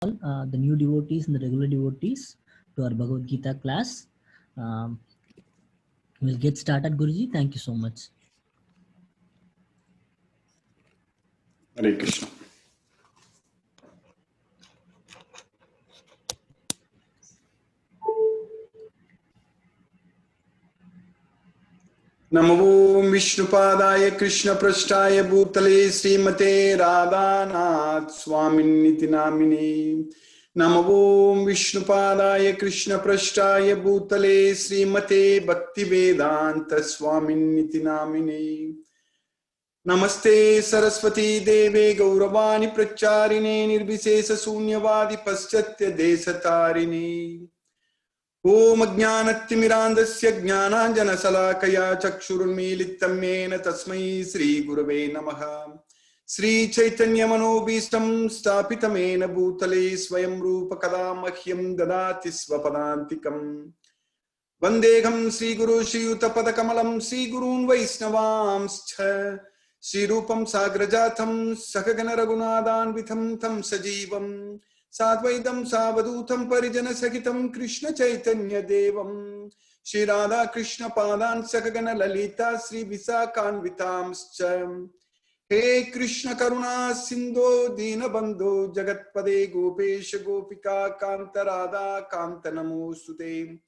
the new devotees and the regular devotees to our Bhagavad Gita class. We'll get started, Guruji. Thank you so much. Hare Krishna. Namo Vishnupadaya Krishna Prasthaya Bhutale Srimate Radhanath Swaminiti Namine. Namo Vishnupadaya Krishna Prasthaya Bhutale Srimate Bhaktivedanta Swaminiti Namine. Namaste Saraswati Deve Gauravani Pracharine Nirbhisesa Sunyavadi Paschatya Desatarine. Om Ajnanatimirandasya Jnananjana Salakaya Chakshurunmilitam Yena Tasmai Sri Gurave Namaha. Sri Chaitanya Manobhistam Stapitamena Bhutale Swayam Rupa Kadamahyam Dadati Swapadantikam. Vandegam Sri Guru Shri Utapada Kamalam Sri Gurun Vaisnavamscha. Sri Rupam Sagrajatham Sakagana Raghunadan Vitham Tam Sajivam. Sadvaidam Savadutam Parijana Sakitam Krishna Chaitanya Devam. Shri Radha Krishna Padan Sakagana Lalita Sri Visakan Vitamscha. He Krishna Karuna Sindho Dina Bandho Jagatpade Gopesha Gopika Kanta Radha Kanta Namostute.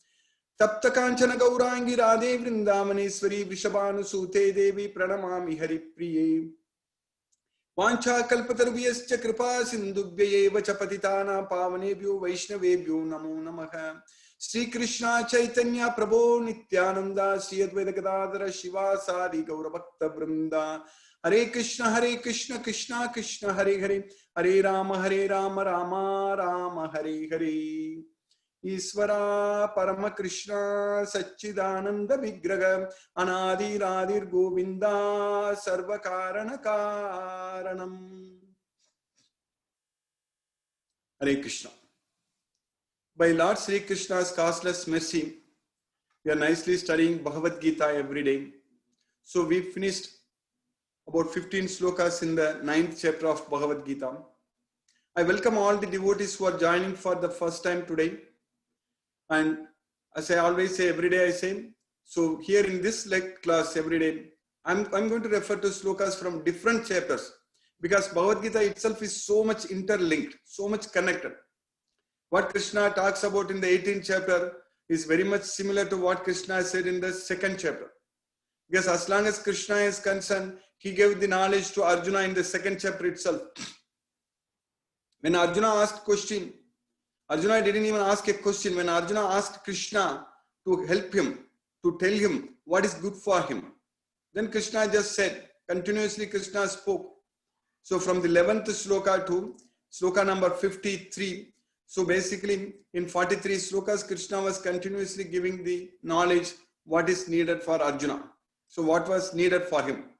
Tapta Kanchana Gaurangi Radhe Vrindavaneshwari Vishabhanu Sute Devi Pranamami Haripriye. Vancha kalpatarviyascha kripa sindubhyaeva cha patitana pavanebhyo vaishnavebhyo namo namaha. Sri Krishna Chaitanya Prabhu Nityananda Sri Advaita Gadadhara Shiva Sadi Gauravakta Vrinda. Hare Krishna Krishna Krishna Hare Hare. Hare Rama Rama Rama Hare Hare. Isvara Parama Krishna Satchidananda Vigraha Anadi Radhir Govinda Sarvakarana Karanam. Hare Krishna. By Lord Sri Krishna's causeless mercy, we are nicely studying Bhagavad Gita every day. So we finished about 15 slokas in the 9th chapter of Bhagavad Gita. I welcome all the devotees who are joining for the first time today. And as I always say, every day I say, so here in this class every day, I'm going to refer to slokas from different chapters because Bhagavad Gita itself is so much interlinked, so much connected. What Krishna talks about in the 18th chapter is very much similar to what Krishna said in the 2nd chapter. Because as long as Krishna is concerned, he gave the knowledge to Arjuna in the 2nd chapter itself. When Arjuna asked question, Arjuna didn't even ask a question. When Arjuna asked Krishna to help him, to tell him what is good for him, then Krishna just said, continuously Krishna spoke. So from the 11th sloka to sloka number 53, so basically in 43 slokas, Krishna was continuously giving the knowledge what is needed for Arjuna. So what was needed for him?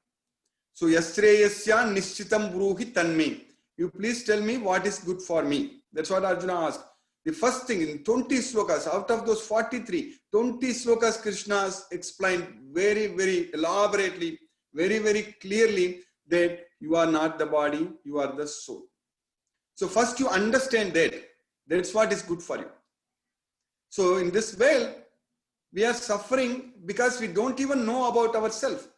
So Yasreyasya Nishchitam Bruhi Tanme. You please tell me what is good for me. That's what Arjuna asked. The first thing in 20 slokas, out of those 43, 20 slokas Krishna has explained very, very elaborately, very, very clearly that you are not the body, you are the soul. So first you understand that. That's what is good for you. So in this way, we are suffering because we don't even know about ourselves.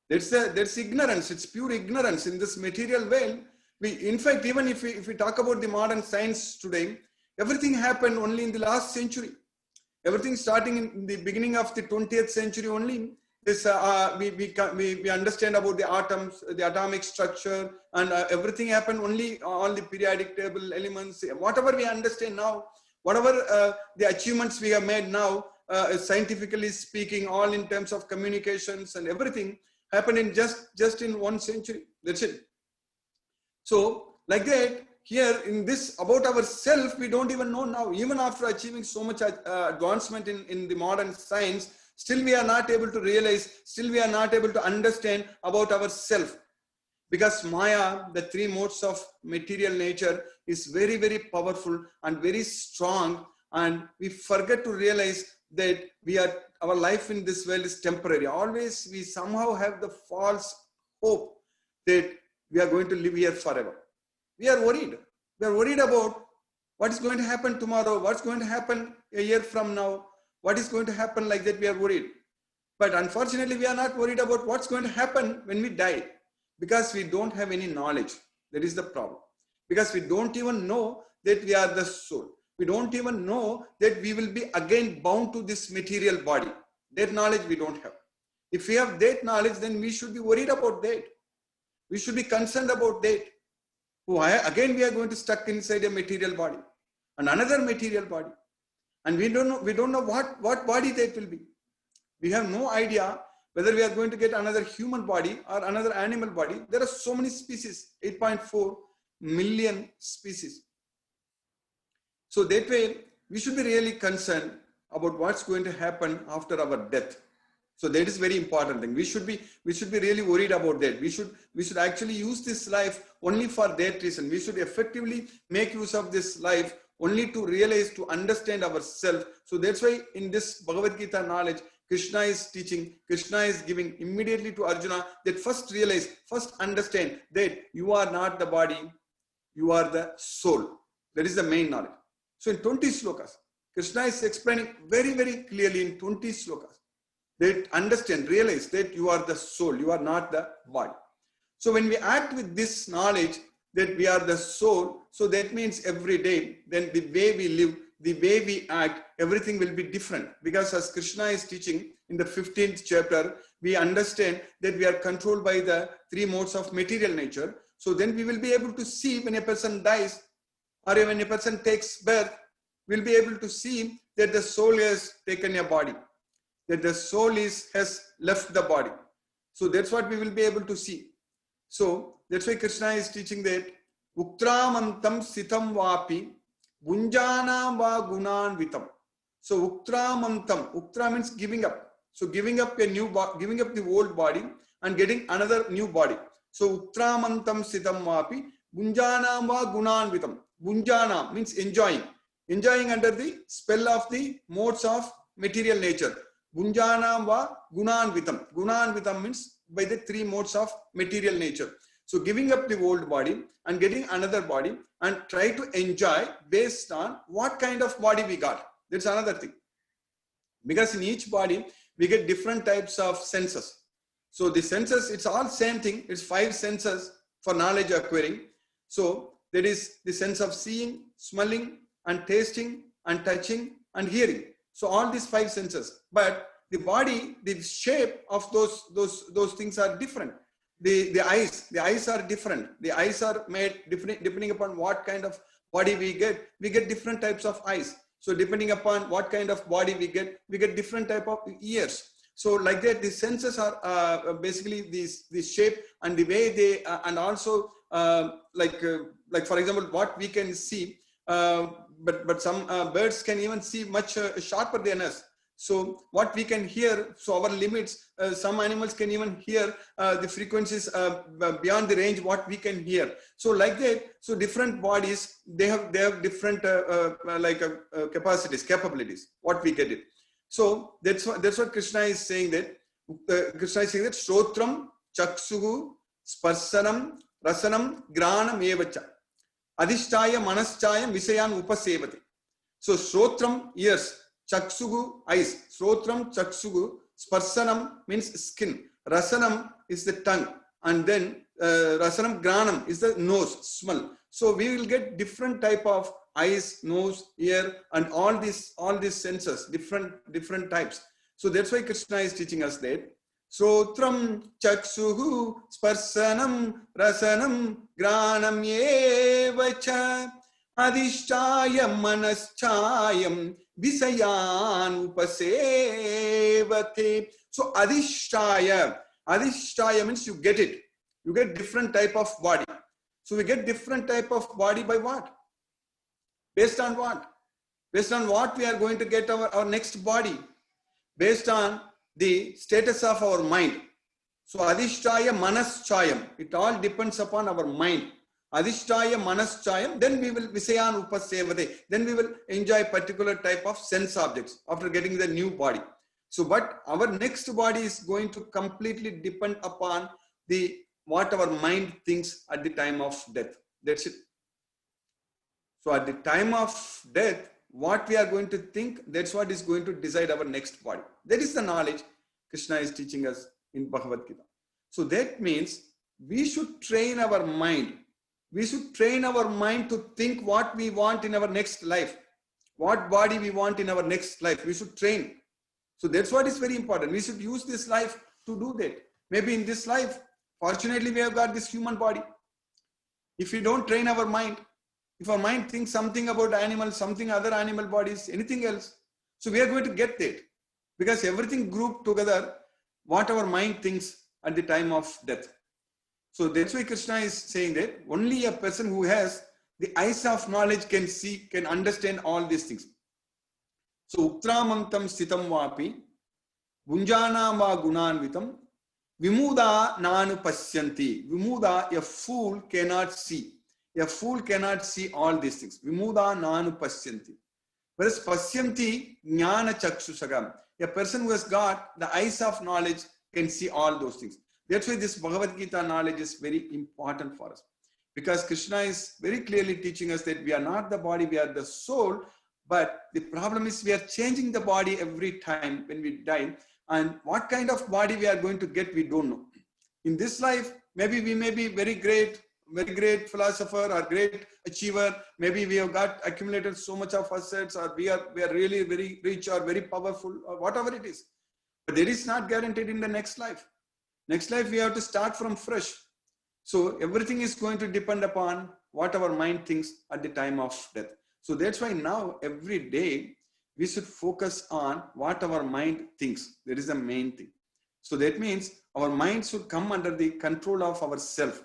That's ignorance. It's pure ignorance in this material world. In fact, even if we talk about the modern science today, everything happened only in the last century. Everything starting in the beginning of the 20th century only. This we understand about the atoms, the atomic structure, and everything happened only all the periodic table elements. Whatever we understand now, whatever the achievements we have made now, scientifically speaking, all in terms of communications and everything happened in just in 1 century. That's it. So, like that, here in this about ourselves, we don't even know now. Even after achieving so much advancement in the modern science, still we are not able to realize, still we are not able to understand about ourselves. Because Maya, the 3 modes of material nature, is very, very powerful and very strong. And we forget to realize that our life in this world is temporary. Always we somehow have the false hope that we are going to live here forever. We are worried. We are worried about what is going to happen tomorrow, what's going to happen a year from now, what is going to happen, like that we are worried. But unfortunately, we are not worried about what's going to happen when we die, because we don't have any knowledge. That is the problem. Because we don't even know that we are the soul. We don't even know that we will be again bound to this material body. That knowledge we don't have. If we have that knowledge, then we should be worried about that. We should be concerned about that. Why? Again, we are going to stuck inside a material body and another material body. And we don't know what body that will be. We have no idea whether we are going to get another human body or another animal body. There are so many species, 8.4 million species. So that way, we should be really concerned about what's going to happen after our death. So that is very important thing. We should be really worried about that. We should actually use this life only for that reason. We should effectively make use of this life only to realize, to understand ourselves. So that's why in this Bhagavad Gita knowledge, Krishna is teaching, Krishna is giving immediately to Arjuna that first realize, first understand that you are not the body, you are the soul. That is the main knowledge. So in 20 slokas, Krishna is explaining very, very clearly in 20 slokas that understand, realize that you are the soul, you are not the body. So when we act with this knowledge that we are the soul, so that means every day, then the way we live, the way we act, everything will be different. Because as Krishna is teaching in the 15th chapter, we understand that we are controlled by the 3 modes of material nature. So then we will be able to see when a person dies or when a person takes birth, we'll be able to see that the soul has taken a body, that the soul has left the body. So that's what we will be able to see. So that's why Krishna is teaching that Uktramantam sitam vapi gunjana va gunan vitam. So Uktramantam, Uktra means giving up. So giving up a new body, giving up the old body and getting another new body. So Uktramantam sitam vapi gunjana va gunan vitam. Gunjana means enjoying. Enjoying under the spell of the modes of material nature. Gunjanam va gunan vitam. Gunan vitam means by the 3 modes of material nature. So giving up the old body and getting another body and try to enjoy based on what kind of body we got. That's another thing. Because in each body, we get different types of senses. So the senses, it's all same thing. It's 5 senses for knowledge acquiring. So that is the sense of seeing, smelling, and tasting, and touching, and hearing. So all these 5 senses, but the body, the shape of those things are different. The eyes are different. The eyes are made different depending upon what kind of body we get. We get different types of eyes. So depending upon what kind of body we get different type of ears. So like that, the senses are basically the shape and the way they and also like for example, what we can see. But some birds can even see much sharper than us. So what we can hear, so our limits, some animals can even hear the frequencies beyond the range what we can hear. So like that, so different bodies, they have different capacities, capabilities, what we get it. So that's what Krishna is saying that, Shrotram, Chaksuhu, Sparsanam, Rasanam, Granam, Evacha. Adhishtaya Manaschayam Visayan Upasevati. So Shrotram, ears, Chaksugu, eyes. Shrotram, Chaksugu, Sparsanam means skin. Rasanam is the tongue. And then Rasanam Granam is the nose, smell. So we will get different type of eyes, nose, ear, and all these senses, different types. So that's why Krishna is teaching us that. Shrotram, Chaksuhu, Sparsanam, Rasanam, Granam, Evacha, Adhishtaya Manaschayam, Visayan Upasevate. So Adhishtaya means you get it. You get different type of body. So we get different type of body by what? Based on what? Based on what we are going to get our next body. Based on the status of our mind. So Adhishtaya Manaschayam, it all depends upon our mind. Adhishtaya Manaschayam, then we will Visayan Upasevate, then we will enjoy particular type of sense objects after getting the new body. So but our next body is going to completely depend upon what our mind thinks at the time of death. That's it. So at the time of death, what we are going to think, that's what is going to decide our next body. That is the knowledge Krishna is teaching us in Bhagavad Gita. So that means we should train our mind. We should train our mind to think what we want in our next life, what body we want in our next life. We should train. So that's what is very important. We should use this life to do that. Maybe in this life, fortunately, we have got this human body. If we don't train our mind, if our mind thinks something about animals, something other animal bodies, anything else, so we are going to get that. Because everything grouped together, what our mind thinks at the time of death. So that's why Krishna is saying that only a person who has the eyes of knowledge can see, can understand all these things. So Uktramantam Stitam Vapi, Gunjana Va Gunanvitam, Vimuda Nanu Pasyanti. Vimuda, a fool cannot see. A fool cannot see all these things. Vimuda Nanu Pasyanti. Whereas Pasyanti Jnana Chakshusagam. A person who has got the eyes of knowledge can see all those things. That's why this Bhagavad Gita knowledge is very important for us. Because Krishna is very clearly teaching us that we are not the body, we are the soul. But the problem is we are changing the body every time when we die. And what kind of body we are going to get, we don't know. In this life, maybe we may be very great philosopher or great achiever. Maybe we have got accumulated so much of assets, or we are really very rich or very powerful, or whatever it is. But that is not guaranteed in the next life. Next life, we have to start from fresh. So everything is going to depend upon what our mind thinks at the time of death. So that's why now every day we should focus on what our mind thinks. That is the main thing. So that means our mind should come under the control of our self,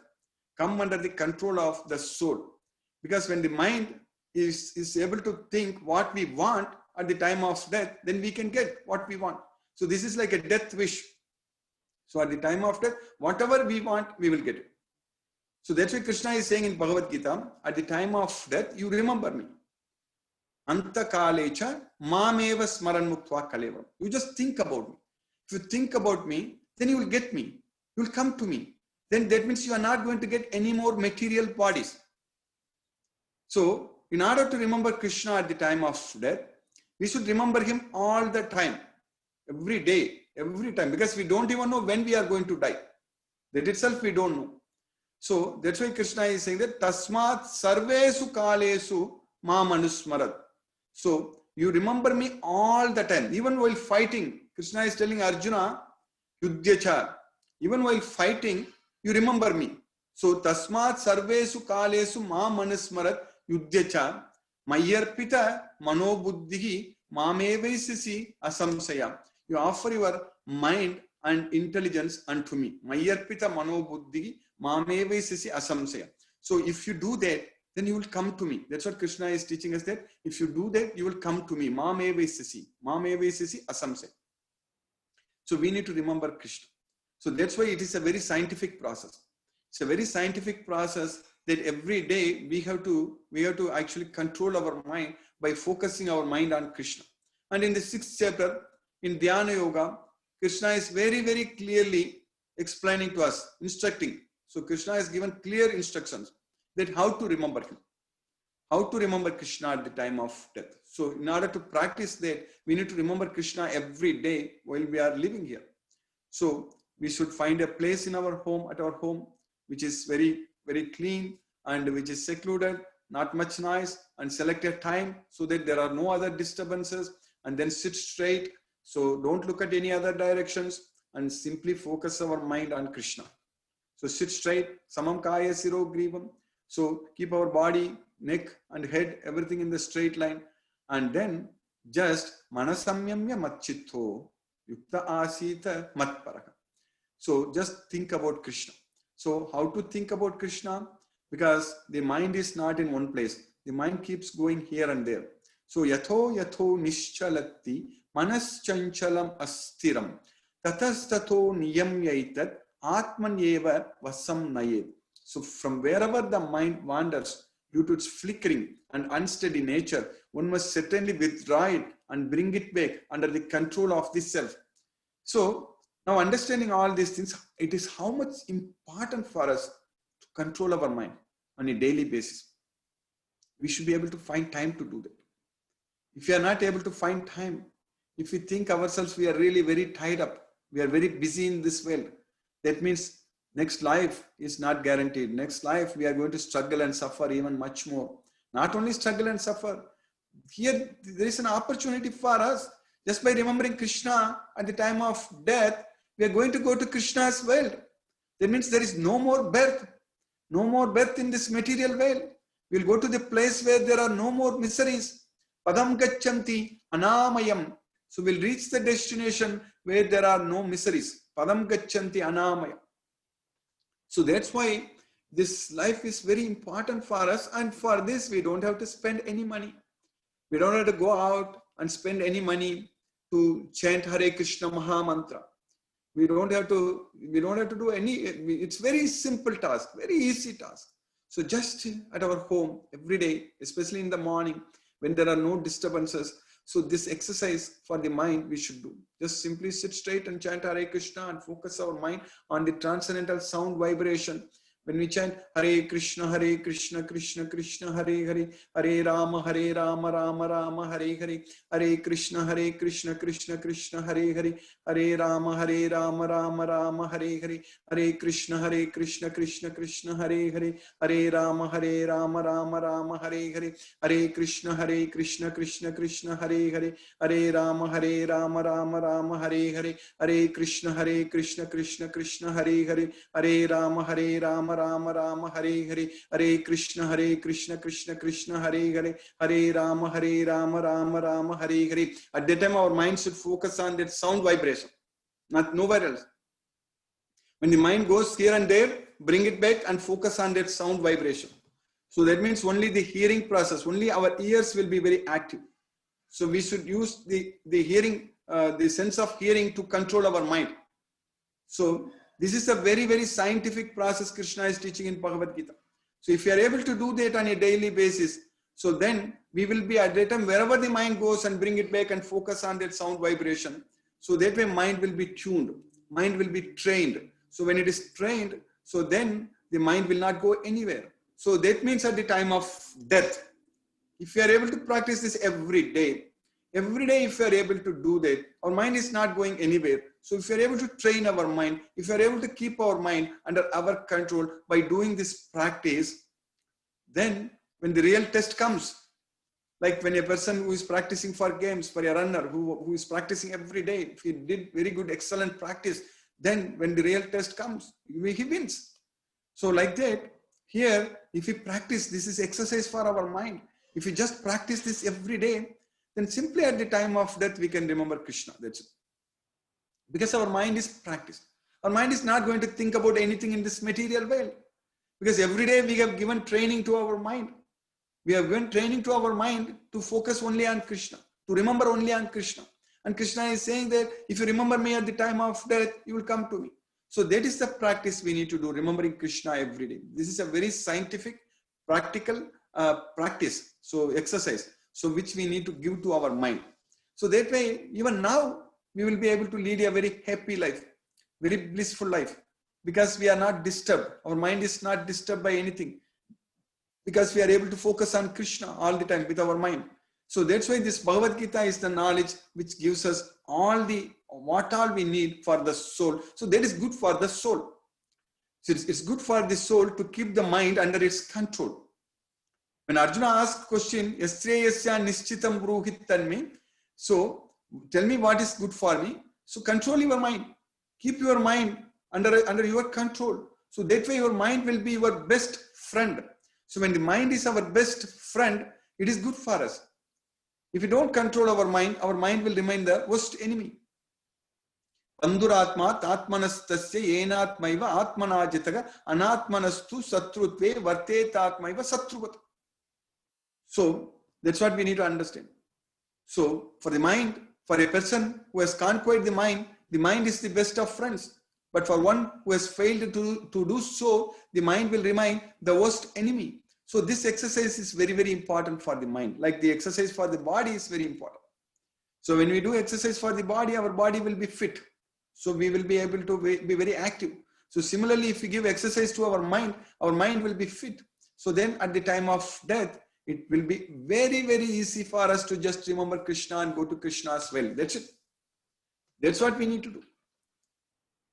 come under the control of the soul. Because when the mind is able to think what we want at the time of death, then we can get what we want. So this is like a death wish. So at the time of death, whatever we want, we will get it. So that's why Krishna is saying in Bhagavad Gita, at the time of death, you remember me. Anta kalecha mameva smaran muktva kalevam. You just think about me. If you think about me, then you will get me. You will come to me. Then that means you are not going to get any more material bodies. So in order to remember Krishna at the time of death, we should remember him all the time, every day, every time, because we don't even know when we are going to die. That itself we don't know. So that's why Krishna is saying that Tasmat Sarvesu Kalesu Ma Manusmarat. So you remember me all the time, even while fighting. Krishna is telling Arjuna, Yudhyacha, even while fighting, you remember me. So Tasmat Sarvesu Kalesu Ma Manusmarat Yudhyacha Mayarpita Manobuddhihi Mamevaisisi Asamsaya. You offer your mind and intelligence unto me. Mayarpita Manobuddhihi Mamevaisisi Asamsaya. So if you do that, then you will come to me. That's what Krishna is teaching us, that if you do that, you will come to me. Mamevaisisi Asamsaya. So we need to remember Krishna. So that's why it is a very scientific process. It's a very scientific process that every day we have to actually control our mind by focusing our mind on Krishna. And in the 6th chapter, in Dhyana Yoga, Krishna is very, very clearly explaining to us, instructing. So Krishna has given clear instructions that how to remember him, how to remember Krishna at the time of death. So in order to practice that, we need to remember Krishna every day while we are living here. So we should find a place in our home, at our home, which is very, very clean and which is secluded, not much noise, and select a time so that there are no other disturbances, and then sit straight. So don't look at any other directions and simply focus our mind on Krishna. So sit straight, samam kaya siro grivam. So keep our body, neck and head, everything in the straight line. And then just manasamyamya matchitho yukta asita matparaka. So just think about Krishna. So how to think about Krishna? Because the mind is not in one place. The mind keeps going here and there. So yatho nischalatti manaschanchalam astiram tatastato niyamyaitat atmanyeva vasam nayed. So from wherever the mind wanders due to its flickering and unsteady nature, one must certainly withdraw it and bring it back under the control of the self. So now understanding all these things, it is how much important for us to control our mind on a daily basis. we should be able to find time to do that. If we are not able to find time, if we think ourselves we are really very tied up, we are very busy in this world, that means next life is not guaranteed. Next life we are going to struggle and suffer even much more. Not only struggle and suffer, here there is an opportunity for us. Just by remembering Krishna at the time of death, we are going to go to Krishna's world. That means there is no more birth in this material world. We will go to the place where there are no more miseries. Padam gacchanti anamayam. So we'll reach the destination where there are no miseries. Padam gacchanti anamayam. So that's why this life is very important for us, and for this we don't have to spend any money. We don't have to go out and spend any money to chant Hare Krishna Maha Mantra. We don't have to do any, it's very simple task, very easy task. So just at our home every day, especially in the morning when there are no disturbances. So this exercise for the mind we should do. Just simply sit straight and chant Hare Krishna and focus our mind on the transcendental sound vibration. When we chant Hare Krishna, Krishna Krishna, Hare Hare, Hare Rama, Rama Rama, Hare Hare, Hare Krishna, Krishna Krishna, Hare Hare, Hare Rama, Rama Rama, Hare Hare, Hare Krishna, Krishna Krishna, Hare Hare, Hare Rama, Rama Rama, Hare Hare, Hare Krishna, Krishna Hare Hare, Hare Rama, Rama Hare Hare, Hare Krishna, Krishna Hare Hare, Hare Rama, Rama Hare Hare, Hare Krishna, Krishna Hare Hare, Hare Rama, Rama Hare Hare. At that time our mind should focus on that sound vibration, not nowhere else. When the mind goes here and there, bring it back and focus on that sound vibration. So that means only the hearing process, only our ears will be very active. So we should use the hearing, the sense of hearing to control our mind. So this is a very, very scientific process Krishna is teaching in Bhagavad Gita. So if you are able to do that on a daily basis, so then we will be at that time wherever the mind goes and bring it back and focus on that sound vibration. So that way mind will be tuned, mind will be trained. So when it is trained, so then the mind will not go anywhere. So that means at the time of death, if you are able to practice this every day if you are able to do that, our mind is not going anywhere. So if you are able to train our mind, if you are able to keep our mind under our control by doing this practice, then when the real test comes, like when a person who is practicing for games, for a runner who is practicing every day, if he did very good, excellent practice, then when the real test comes, he wins. So like that, here, if we practice, this is exercise for our mind. If we just practice this every day, then simply at the time of death, we can remember Krishna. That's it. Because our mind is practiced. Our mind is not going to think about anything in this material world. Because every day we have given training to our mind. We have given training to our mind to focus only on Krishna, to remember only on Krishna. And Krishna is saying that if you remember me at the time of death, you will come to me. So that is the practice we need to do, remembering Krishna every day. This is a very scientific, practical practice, so exercise, so which we need to give to our mind. So that way, even now, we will be able to lead a very happy life, very blissful life, because we are not disturbed. Our mind is not disturbed by anything, because we are able to focus on Krishna all the time with our mind. So that's why this Bhagavad Gita is the knowledge which gives us what all we need for the soul. So that is good for the soul. So it's good for the soul to keep the mind under its control. When Arjuna asked question, Yasya nischitam bruhit tanme, so tell me what is good for me. So control your mind. Keep your mind under your control. So that way your mind will be your best friend. So when the mind is our best friend, it is good for us. If we don't control our mind will remain the worst enemy. Banduratma tatmanastasya yenatmaiva atmanajitaga anatmanastu satrutve vartetatmaiva satruvat. So that's what we need to understand. So for the mind, for a person who has conquered the mind is the best of friends. But for one who has failed to do so, the mind will remain the worst enemy. So this exercise is very, very important for the mind. Like the exercise for the body is very important. So when we do exercise for the body, our body will be fit. So we will be able to be very active. So similarly, if we give exercise to our mind will be fit. So then at the time of death, it will be very, very easy for us to just remember Krishna and go to Krishna's well. That's it. That's what we need to do.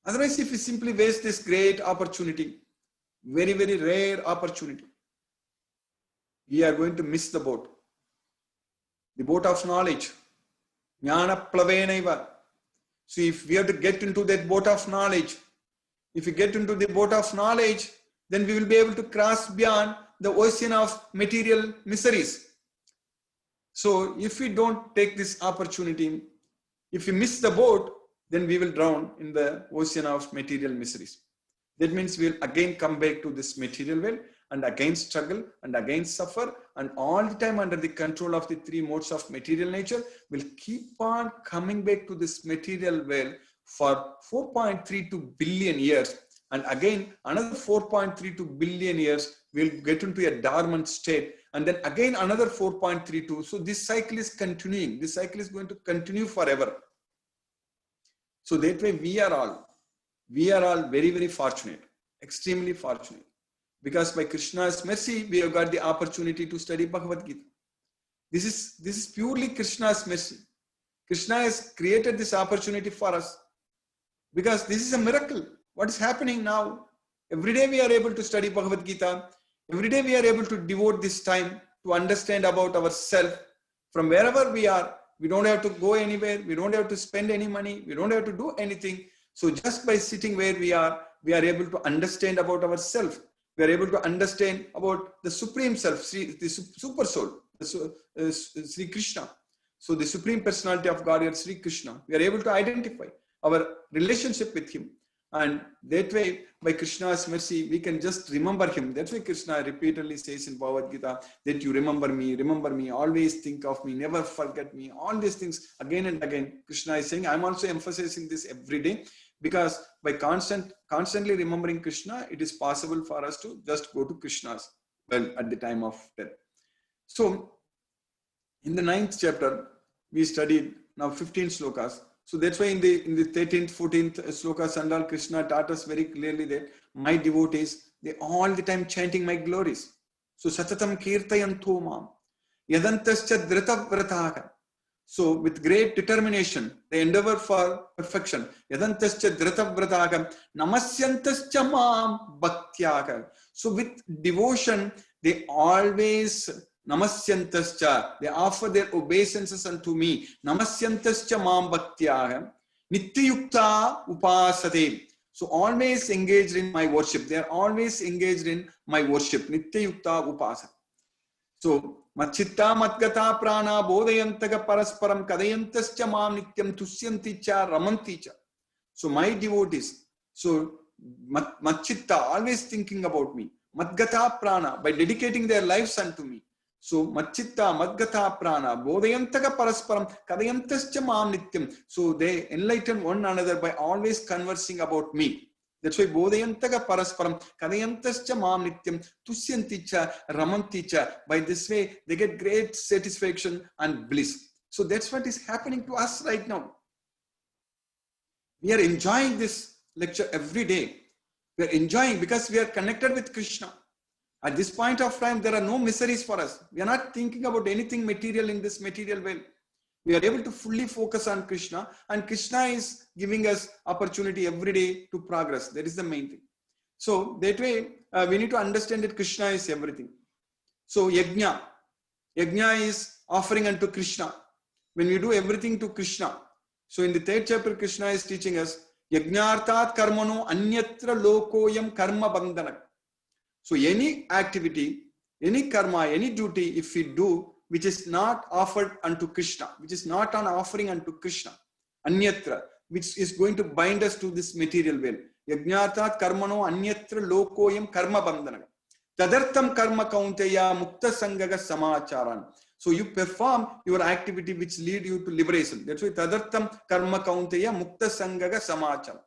Otherwise, if we simply waste this great opportunity, very, very rare opportunity, we are going to miss the boat of knowledge. Jnana plavenaiva. So if we have to get into that boat of knowledge, if we get into the boat of knowledge, then we will be able to cross beyond the ocean of material miseries. So if we don't take this opportunity, if we miss the boat, then we will drown in the ocean of material miseries. That means we will again come back to this material well and again struggle and again suffer, and all the time under the control of the three modes of material nature, will keep on coming back to this material well for 4.32 billion years. And again, another 4.32 billion years, we'll get into a dormant state. And then again, another 4.32. So this cycle is continuing. This cycle is going to continue forever. So that way we are all very, very fortunate, extremely fortunate. Because by Krishna's mercy, we have got the opportunity to study Bhagavad Gita. This is purely Krishna's mercy. Krishna has created this opportunity for us. Because this is a miracle. What is happening now? Every day we are able to study Bhagavad Gita. Every day we are able to devote this time to understand about ourselves. From wherever we are, we don't have to go anywhere. We don't have to spend any money. We don't have to do anything. So just by sitting where we are able to understand about ourselves. We are able to understand about the Supreme Self, the Super Soul, Sri Krishna. So the Supreme Personality of Godhead, Sri Krishna. We are able to identify our relationship with Him. And that way, by Krishna's mercy, we can just remember Him. That's why Krishna repeatedly says in Bhagavad Gita that you remember me, always think of me, never forget me. All these things again and again, Krishna is saying. I'm also emphasizing this every day, because by constantly remembering Krishna, it is possible for us to just go to Krishna's well at the time of death. So, in the 9th chapter, we studied now 15 slokas. So that's why in the 13th, 14th slokas and all, Krishna taught us very clearly that my devotees, they all the time chanting my glories. So satatam kirtayanto mam yadantascha drita vrataka. So with great determination, they endeavor for perfection. Yadantascha drita vrataka namasyantascha mam bhaktyaka. So with devotion, they always namasyantascha, they offer their obeisances unto me. Namasyantascha mam bhaktyaham nityayukta upasate. So always engaged in my worship. They are always engaged in my worship. Nityayukta upasate. So machitta matgata prana bodhayantaga parasparam kadayantascha mam nityam tusyanti cha ramanti cha. So my devotees, so machitta, always thinking about me. Madgata prana, by dedicating their lives unto me. So machitta madgata prana bodhayantaga parasparam kadayantascha mam nityam. So they enlighten one another by always conversing about me. That's why bodhayantaga parasparam kadayantascha mam nityam tusyanticha ramanticha. By this way, they get great satisfaction and bliss. So that's what is happening to us right now. We are enjoying this lecture every day. We are enjoying because we are connected with Krishna. At this point of time, there are no miseries for us. We are not thinking about anything material in this material world. We are able to fully focus on Krishna, and Krishna is giving us opportunity every day to progress. That is the main thing. So that way, we need to understand that Krishna is everything. So yajna is offering unto Krishna. When we do everything to Krishna. So in the 3rd chapter, Krishna is teaching us, yajnartat karmano anyatra lokoyam karma bandhanak. So any activity, any karma, any duty, if we do, which is not offered unto Krishna, which is not an offering unto Krishna, anyatra, which is going to bind us to this material world. Yajnatat karmano anyatra lokoyam karma bandhana. Tadartham karma kaunteya mukta sangaga samacharan. So you perform your activity which lead you to liberation. That's why tadartham karma kaunteya mukta sangaga samacharan.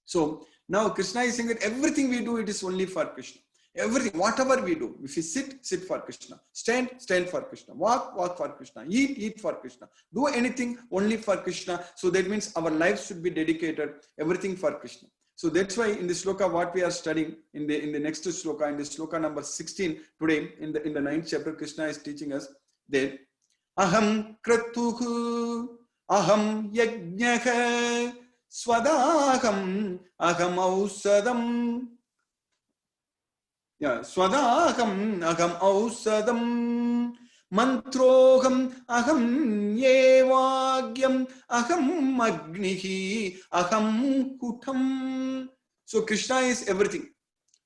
So now Krishna is saying that everything we do, it is only for Krishna. Everything, whatever we do, if we sit for Krishna. Stand for Krishna. Walk for Krishna. Eat for Krishna. Do anything only for Krishna. So that means our lives should be dedicated, everything for Krishna. So that's why in the sloka what we are studying in the next sloka, in the sloka number 16 today, in the 9th chapter, Krishna is teaching us that aham kratuhu aham yajnaka swadaham aham ausadam. Yeah, swadaham aham ausadam mantroham aham yevagyam aham agnihi aham kutam. So Krishna is everything.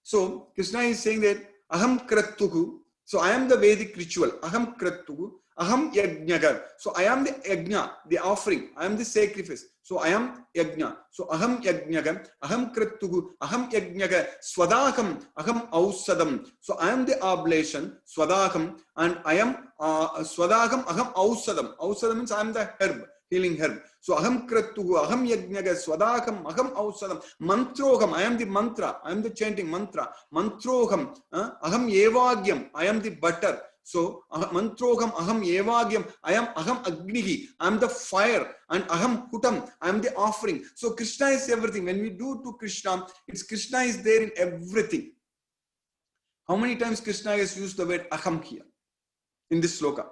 So Krishna is saying that aham kratuhu. So I am the Vedic ritual. Aham kratuhu. Aham yajnagar. So I am the yajna, the offering. I am the sacrifice. So I am yajna. So aham yajnagar. Aham kratuhu. Aham yajnagar. Swadakam. Aham ausadam. So I am the oblation. Swadakam. And I am swadakam. Aham ausadam. Ausadam means I am the herb, healing herb. So aham kratuhu, aham yajnaga, swadakam, aham ausadam, mantroham, I am the mantra, I am the chanting mantra, mantroham, aham yevagyam, I am the butter. So mantroham, aham yevagyam, I am aham agnihi, I am the fire, and aham kutam, I am the offering. So Krishna is everything. When we do to Krishna, it's Krishna is there in everything. How many times Krishna has used the word aham here in this sloka?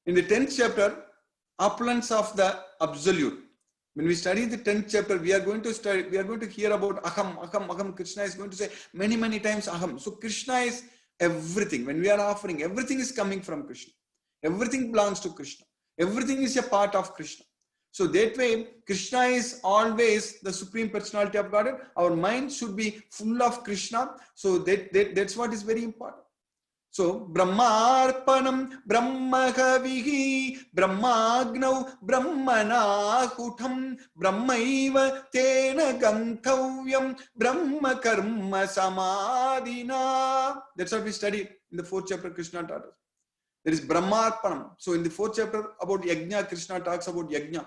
In the 10th chapter, opulence of the absolute. When we study the 10th chapter, we are going to hear about aham, aham, aham. Krishna is going to say many times aham. So Krishna is everything. When we are offering, everything is coming from Krishna. Everything belongs to Krishna. Everything is a part of Krishna. So that way, Krishna is always the Supreme Personality of Godhead. Our mind should be full of Krishna. So that's what is very important. So, Brahmarpanam, Brahmakavihi, Brahmagnau, Brahmanahutam, Brahmaiva, Tena Gantavyam, Brahma Karma Samadhina. That's what we studied in the 4th chapter, Krishna taught us. There is Brahmarpanam. So, in the 4th chapter about Yajna, Krishna talks about Yajna.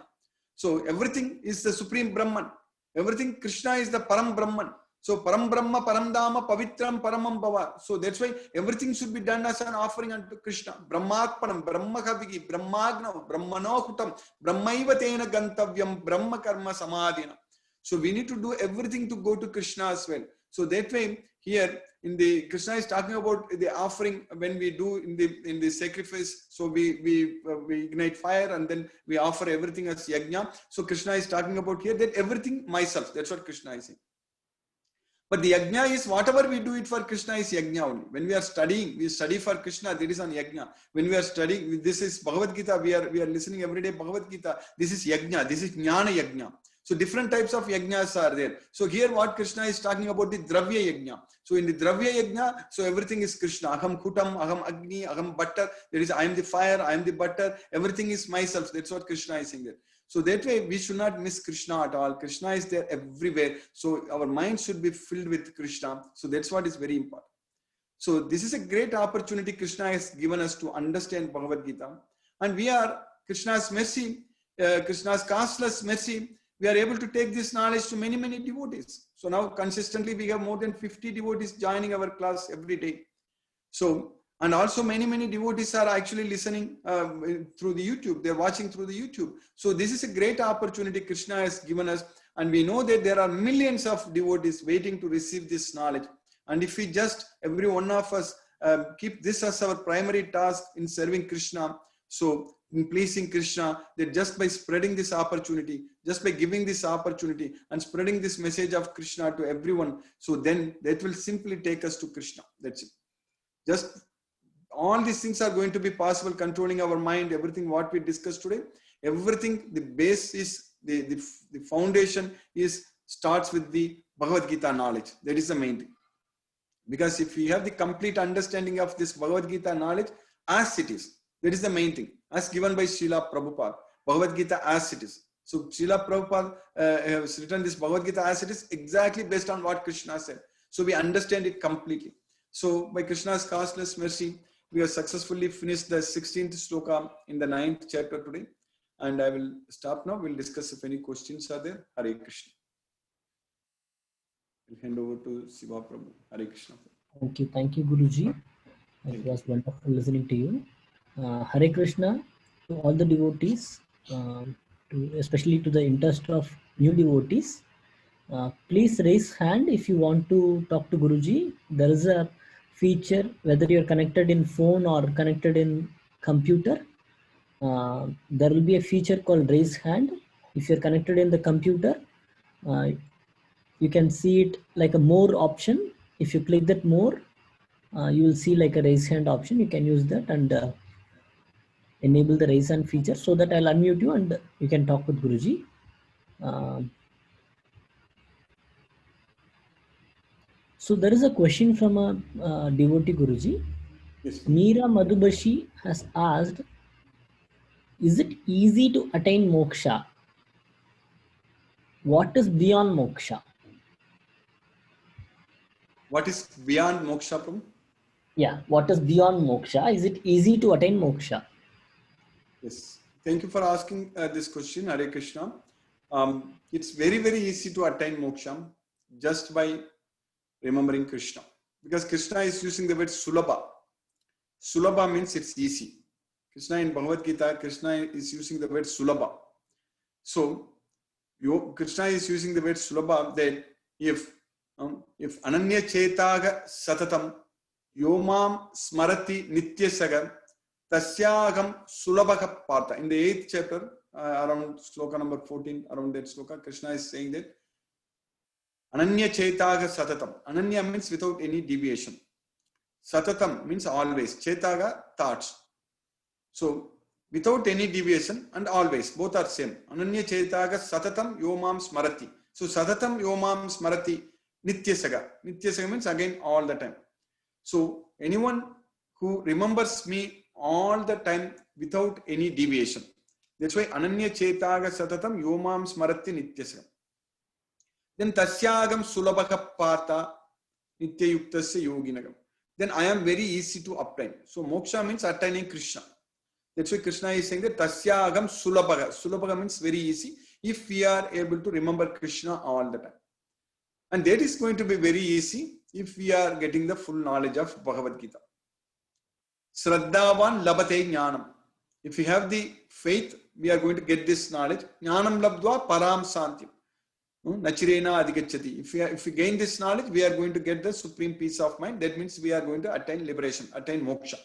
So, everything is the Supreme Brahman. Everything, Krishna is the Param Brahman. So Param Brahma, Param Dhamma, Pavitram, Paramam Bhava. So that's why everything should be done as an offering unto Krishna. Brahmatpanam, Brahmakavigi, Brahmagna, Brahmanokutam, Brahmaiva Tena Gantavyam, Brahma Karma Samadhina. So we need to do everything to go to Krishna as well. So that way, here in the Krishna is talking about the offering when we do in the sacrifice. So we ignite fire and then we offer everything as yajna. So Krishna is talking about here that everything myself. That's what Krishna is saying. But the yajna is whatever we do it for Krishna is yajna only. When we are studying, we study for Krishna, that is on yajna. When we are studying, this is Bhagavad Gita, we are listening every day Bhagavad Gita. This is yajna, this is jnana yajna. So different types of yajnas are there. So here what Krishna is talking about the dravya yajna. So in the dravya yajna, so everything is Krishna. Aham kutam, aham agni, aham butter. There is I am the fire, I am the butter. Everything is myself. That's what Krishna is saying there. So that way we should not miss Krishna at all. Krishna is there everywhere. So our mind should be filled with Krishna. So that's what is very important. So this is a great opportunity Krishna has given us to understand Bhagavad Gita. And we are Krishna's mercy, Krishna's costless mercy. We are able to take this knowledge to many devotees. So now consistently we have more than 50 devotees joining our class every day. So and also many devotees are actually listening through the YouTube. They're watching through the YouTube. So this is a great opportunity Krishna has given us. And we know that there are millions of devotees waiting to receive this knowledge. And if we just, every one of us, keep this as our primary task in serving Krishna, so in pleasing Krishna, that just by spreading this opportunity, just by giving this opportunity and spreading this message of Krishna to everyone, so then that will simply take us to Krishna. That's it. Just all these things are going to be possible, controlling our mind, everything what we discussed today, everything, the base is, the foundation is, starts with the Bhagavad Gita knowledge. That is the main thing. Because if we have the complete understanding of this Bhagavad Gita knowledge as it is, that is the main thing, as given by Srila Prabhupada, Bhagavad Gita as it is. So Srila Prabhupada has written this Bhagavad Gita as it is, exactly based on what Krishna said. So we understand it completely. So by Krishna's costless mercy, we have successfully finished the 16th sloka in the 9th chapter today. And I will stop now. We'll discuss if any questions are there. Hare Krishna. I'll hand over to Siva Prabhu. Hare Krishna. Thank you, Guruji. It was wonderful listening to you. Hare Krishna to all the devotees, especially to the interest of new devotees. Please raise hand if you want to talk to Guruji. There is a feature whether you're connected in phone or connected in computer. There will be a feature called raise hand. If you're connected in the computer, uh, you can see it like a more option. If you click that more, you will see like a raise hand option. You can use that and enable the raise hand feature so that I'll unmute you and you can talk with Guruji. So there is a question from a devotee Guruji. Yes. Meera Madhubashi has asked, is it easy to attain moksha? What is beyond moksha? What is beyond moksha, Prabhu? Yeah, what is beyond moksha? Is it easy to attain moksha? Yes. Thank you for asking this question, Hare Krishna. It's very, very easy to attain moksha just by remembering Krishna. Because Krishna is using the word Sulabha. Sulabha means it's easy. Krishna in Bhagavad Gita, Krishna is using the word Sulabha. So, Krishna is using the word Sulabha that if Ananya Chetaga Satatam Yomam Smarati Nityasaga Tasyagam Sulabhaka Partha. In the 8th chapter, around sloka number 14, around that sloka, Krishna is saying that Ananya Chetaga Satatam. Ananya means without any deviation. Satatam means always. Chetaga, thoughts. So, without any deviation and always, both are same. Ananya Chetaga Satatam Yomam Smarati. So, Satatam Yomam Smarati Nityasaga. Nityasaga means again all the time. So, anyone who remembers me all the time without any deviation. That's why Ananya Chetaga Satatam Yomam Smarati Nityasaga. Then Tasyagam Sulabhaka Partha Nityayuktasya Yoginagam. Then I am very easy to obtain. So moksha means attaining Krishna. That's why Krishna is saying that Tasyagam Sulabhaga. Sulabhaga means very easy if we are able to remember Krishna all the time. And that is going to be very easy if we are getting the full knowledge of Bhagavad Gita. Shraddhavan labate jnanam. If we have the faith, we are going to get this knowledge. Jnanam labdva param santim. Nachirena adhigacchati. If we gain this knowledge, we are going to get the supreme peace of mind. That means we are going to attain liberation, attain moksha.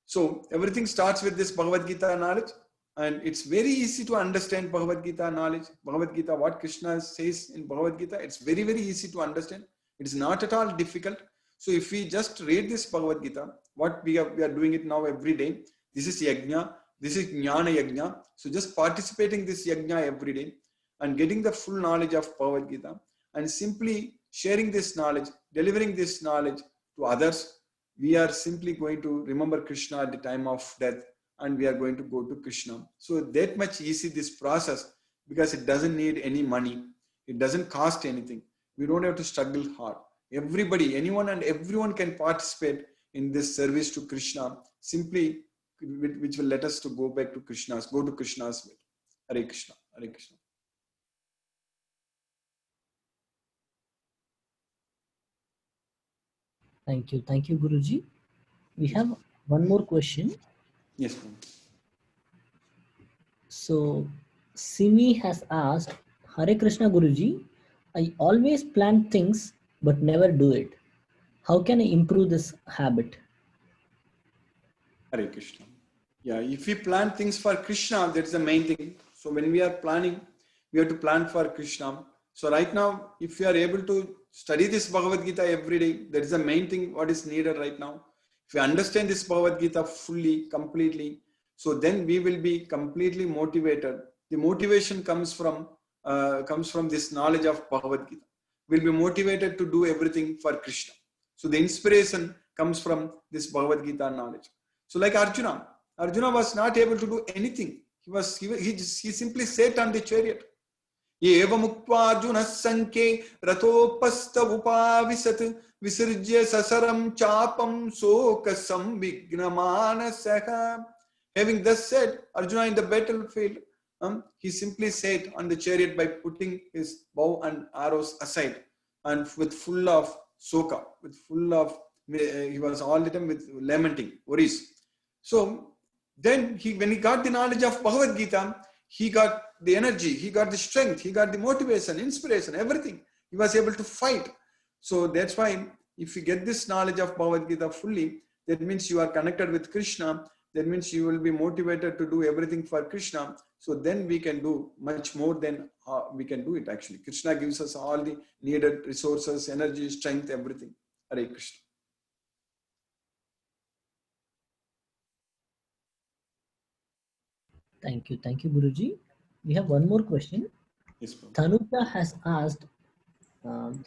So everything starts with this Bhagavad Gita knowledge, and it's very easy to understand Bhagavad Gita knowledge. Bhagavad Gita, what Krishna says in Bhagavad Gita, it's very, very easy to understand. It is not at all difficult. So if we just read this Bhagavad Gita, what we are doing it now every day. This is yajna, this is jnana yajna. So just participating in this yajna every day and getting the full knowledge of Bhagavad Gita and simply sharing this knowledge, delivering this knowledge to others, we are simply going to remember Krishna at the time of death and we are going to go to Krishna. So that much easy this process because it doesn't need any money. It doesn't cost anything. We don't have to struggle hard. Everybody, anyone and everyone can participate in this service to Krishna simply, which will let us to go back to Krishna's, go to Krishna's way. Hare Krishna, Hare Krishna. Thank you, Guruji. We have one more question. Yes. So Simi has asked, Hare Krishna Guruji, I always plan things but never do it. How can I improve this habit? Hare Krishna. Yeah, if we plan things for Krishna, that's the main thing. So when we are planning, we have to plan for Krishna. So right now, if we are able to study this Bhagavad Gita every day, that is the main thing what is needed right now. If we understand this Bhagavad Gita fully, completely, so then we will be completely motivated. The motivation comes from this knowledge of Bhagavad Gita. We'll be motivated to do everything for Krishna. So the inspiration comes from this Bhagavad Gita knowledge. So like Arjuna was not able to do anything. He simply sat on the chariot. Eva muktva Arjuna sanke ratopasta upavisat visirjya sasaram chapam sokasam vignamanasaha. Having thus said, Arjuna in the battlefield, he simply sat on the chariot by putting his bow and arrows aside and with full of soka, he was all the time with lamenting, worries. So then when he got the knowledge of Bhagavad Gita, he got the energy, he got the strength, he got the motivation, inspiration, everything. He was able to fight. So that's why if you get this knowledge of Bhagavad Gita fully, that means you are connected with Krishna. That means you will be motivated to do everything for Krishna. So then we can do much more than we can do it actually. Krishna gives us all the needed resources, energy, strength, everything. Hare Krishna. Thank you. Thank you, Guruji. We have one more question. Yes, Prabhu. Tanuja has asked,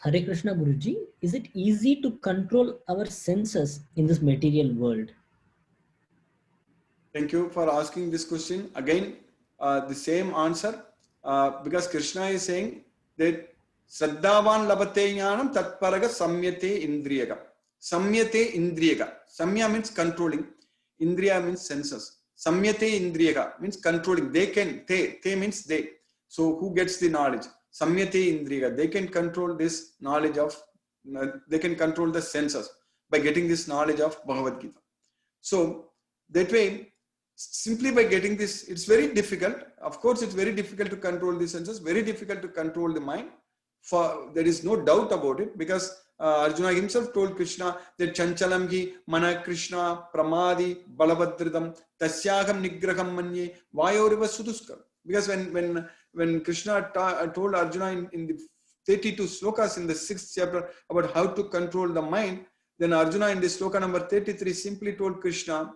Hare Krishna Guruji, is it easy to control our senses in this material world? Thank you for asking this question. Again, the same answer, because Krishna is saying that Saddhavan labate jnanam tatparaga samyate indriyaga. Samyate indriyaga. Samya means controlling. Indriya means senses. Samyate indriyaga means controlling. They can, te means they. So who gets the knowledge? Samyate indriyaga. They can control this knowledge of, they can control the senses by getting this knowledge of Bhagavad Gita. So that way, simply by getting this, it's very difficult. Of course, it's very difficult to control the senses, very difficult to control the mind. There is no doubt about it, because Arjuna himself told Krishna that Chanchalam hi mana Krishna pramadi balabhadridam tasyagam nigraham manye vayoriva suduskar. Because when Krishna told Arjuna in the 32 slokas in the 6th chapter about how to control the mind, then Arjuna in the sloka number 33 simply told Krishna,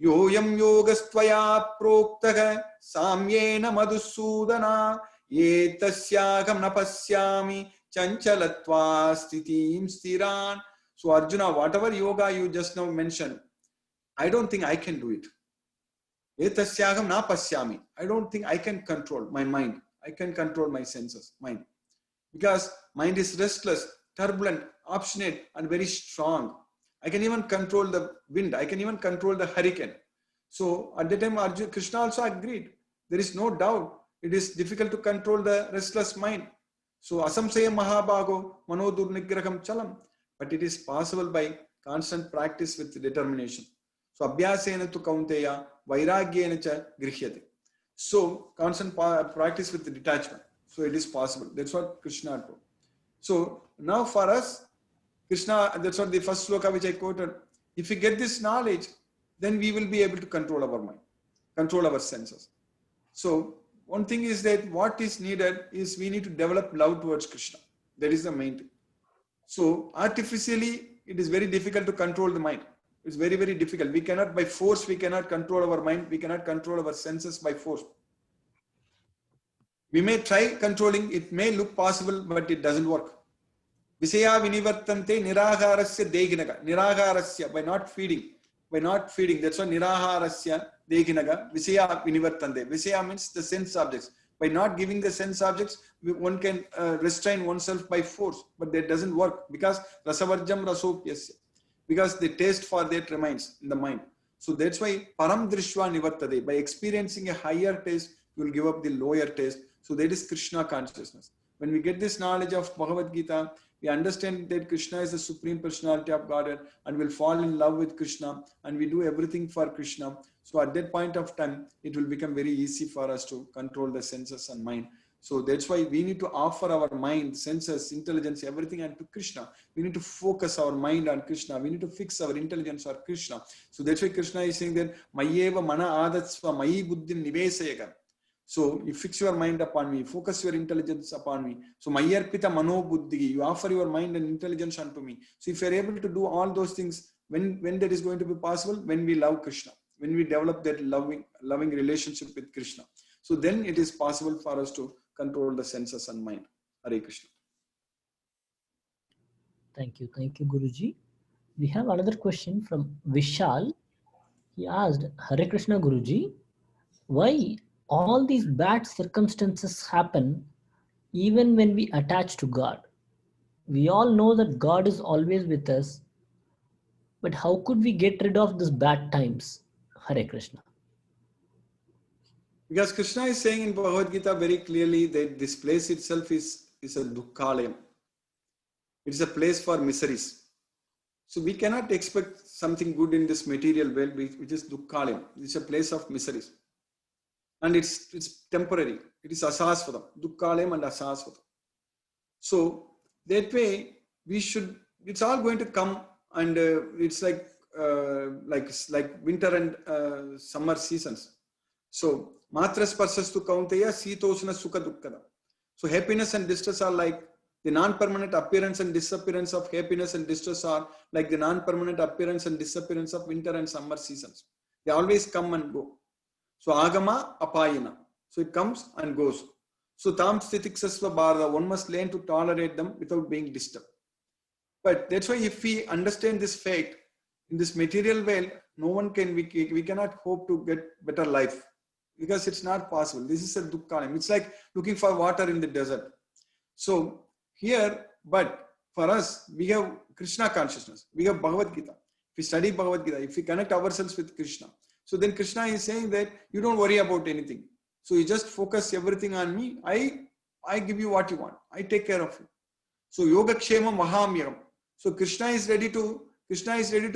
Yoyam yogastvaya proktah samyena madhusudana etasyagam napasyami chanchalatva stitim stiran. So Arjuna, whatever yoga you just now mentioned, I don't think I can do it. Etasyagam napasyami. I don't think I can control my mind. I can control my senses, mind. Because mind is restless, turbulent, obstinate, and very strong. I can even control the wind. I can even control the hurricane. So at the time, Krishna also agreed. There is no doubt. It is difficult to control the restless mind. So asamsaya mahabhago manodur nigraham chalam. But it is possible by constant practice with determination. So abhyasena tu kaunteya vairagyena cha grihyate. So constant practice with the detachment. So it is possible. That's what Krishna told. So now for us, Krishna, that's what the first sloka which I quoted. If we get this knowledge, then we will be able to control our mind, control our senses. So one thing is that what is needed is we need to develop love towards Krishna. That is the main thing. So artificially, it is very difficult to control the mind. It's very, very difficult. We cannot, by force, we cannot control our mind. We cannot control our senses by force. We may try controlling. It may look possible, but it doesn't work. Visaya vinivartante niraharasya deginaga. Niraharasya, by not feeding. That's why niraharasya deginaga. Visaya vinivartante. Visaya means the sense objects. By not giving the sense objects, one can restrain oneself by force. But that doesn't work, because rasavarjam rasopyasya. Because the taste for that remains in the mind. So that's why param drishva nivartade. By experiencing a higher taste, you will give up the lower taste. So that is Krishna consciousness. When we get this knowledge of Bhagavad Gita, we understand that Krishna is the Supreme Personality of Godhead, and we'll fall in love with Krishna, and we do everything for Krishna. So at that point of time, it will become very easy for us to control the senses and mind. So that's why we need to offer our mind, senses, intelligence, everything unto Krishna. We need to focus our mind on Krishna. We need to fix our intelligence on Krishna. So that's why Krishna is saying that Mayeva mana adatsva mayi buddhim nivesayaga. So you fix your mind upon me, focus your intelligence upon me. So mayarpita mano buddhi, you offer your mind and intelligence unto me. So if you're able to do all those things, when that is going to be possible? When we love Krishna, when we develop that loving relationship with Krishna. So then it is possible for us to control the senses and mind. Hare Krishna. Thank you, Guruji. We have another question from Vishal. He asked, Hare Krishna Guruji, why all these bad circumstances happen even when we attach to God? We all know that God is always with us, but how could we get rid of these bad times? Hare Krishna. Because Krishna is saying in Bhagavad Gita very clearly that this place itself is a dukkhalayam. It's a place for miseries. So we cannot expect something good in this material world, which is dukkhalayam. It's a place of miseries. and it's temporary. It is asasvatam, dukkhalayam and asasvatam. So that way it's all going to come, and it's like winter and summer seasons. So matras parsastu kaunteya sitosna sukha dukkada. So happiness and distress are like the non-permanent appearance and disappearance of happiness and distress are like the non-permanent appearance and disappearance of winter and summer seasons. They always come and go. So agama apayana. So it comes and goes. So tam stitiksasva bharata, one must learn to tolerate them without being disturbed. But that's why if we understand this fact, in this material world, no one can, we cannot hope to get better life, because it's not possible. This is a dukkha. It's like looking for water in the desert. So here, but for us, we have Krishna consciousness. We have Bhagavad Gita. If we study Bhagavad Gita, if we connect ourselves with Krishna, so then Krishna is saying that you don't worry about anything. So you just focus everything on me. I give you what you want. I take care of you. So yoga kshema mahamyam. So Krishna is ready to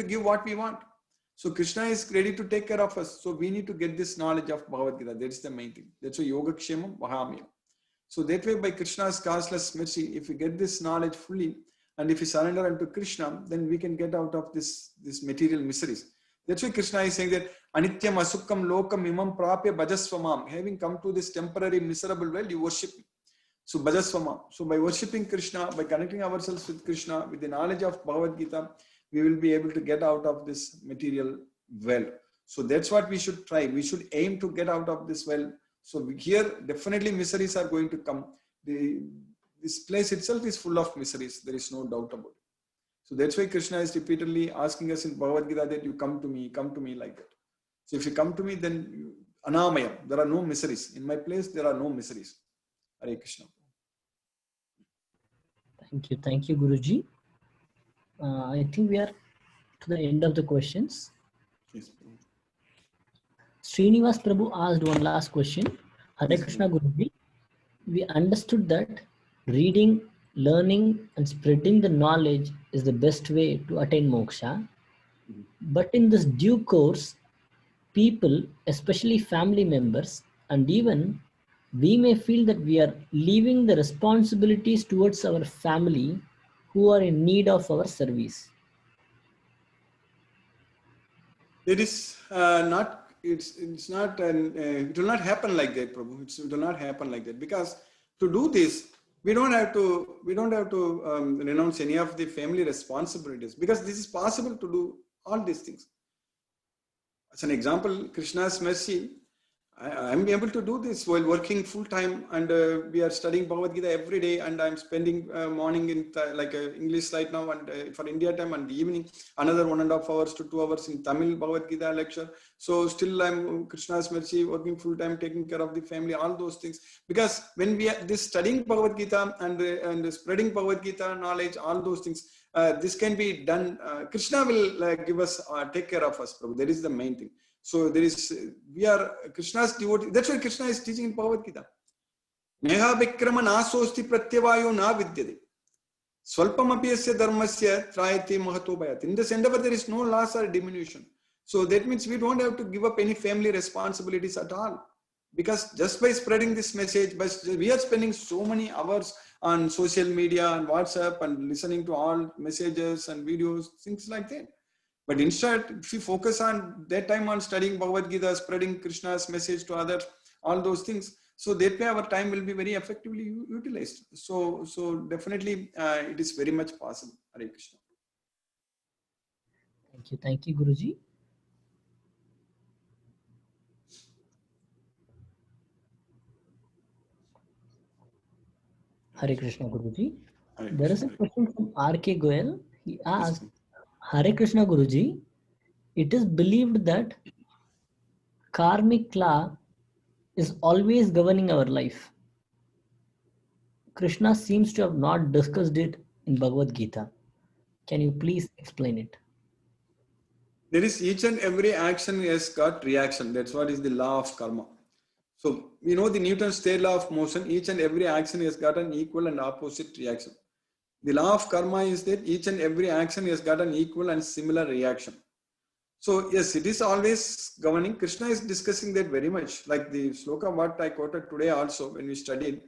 give what we want. So Krishna is ready to take care of us. So we need to get this knowledge of Bhagavad Gita. That is the main thing. That's why yoga kshema mahamyam. So that way, by Krishna's causeless mercy, if we get this knowledge fully, and if we surrender unto Krishna, then we can get out of this material miseries. That's why Krishna is saying that Anityam Asukkam Lokam Imam Prapya Bhajasvamam. Having come to this temporary miserable world, you worship me. So Bhajasvamam. So by worshipping Krishna, by connecting ourselves with Krishna, with the knowledge of Bhagavad Gita, we will be able to get out of this material well. So that's what we should try. We should aim to get out of this well. So here, definitely miseries are going to come. This place itself is full of miseries. There is no doubt about it. So that's why Krishna is repeatedly asking us in Bhagavad Gita that you come to me like that. So if you come to me, then Anamayam, there are no miseries. In my place, there are no miseries. Hare Krishna. Thank you, Guruji. I think we are to the end of the questions. Yes. Srinivas Prabhu asked one last question. Hare Krishna Guruji, we understood that reading, learning and spreading the knowledge is the best way to attain moksha. But in this due course, people, especially family members, and even we may feel that we are leaving the responsibilities towards our family who are in need of our service. It is not. It's not. It will not happen like that, Prabhu. It will not happen like that, because to do this, we don't have to renounce any of the family responsibilities, because this is possible to do all these things. As an example, Krishna's mercy, I'm able to do this while working full time, and we are studying Bhagavad Gita every day, and I'm spending morning in English right now, and for India time, and evening another 1.5 hours to 2 hours in Tamil Bhagavad Gita lecture. So still I'm Krishna's mercy, working full time, taking care of the family, all those things. Because when we are this studying Bhagavad Gita and spreading Bhagavad Gita knowledge, all those things, this can be done. Krishna will give us, take care of us, Prabhu. That is the main thing. So we are Krishna's devotee. That's why Krishna is teaching in Bhagavad Gita. Neha vikrama nasosti pratyavayo na vidyade. Swalpam apiyasya dharmasya trayati mahato bhayat. In this endeavor, there is no loss or diminution. So that means we don't have to give up any family responsibilities at all. Because just by spreading this message, we are spending so many hours on social media and WhatsApp and listening to all messages and videos, things like that. But instead, if we focus on that time on studying Bhagavad Gita, spreading Krishna's message to others, all those things, so that way our time will be very effectively utilized. So definitely it is very much possible. Hare Krishna. Thank you, Guruji. Hare Krishna, Guruji. There is a question from R.K. Goel. He asked, Hare Krishna, Guruji, it is believed that karmic law is always governing our life. Krishna seems to have not discussed it in Bhagavad Gita. Can you please explain it? There is each and every action has got reaction. That's what is the law of karma. So we know the Newton's third law of motion. Each and every action has got an equal and opposite reaction. The law of karma is that each and every action has got an equal and similar reaction. So yes, it is always governing. Krishna is discussing that very much, like the sloka what I quoted today also when we studied.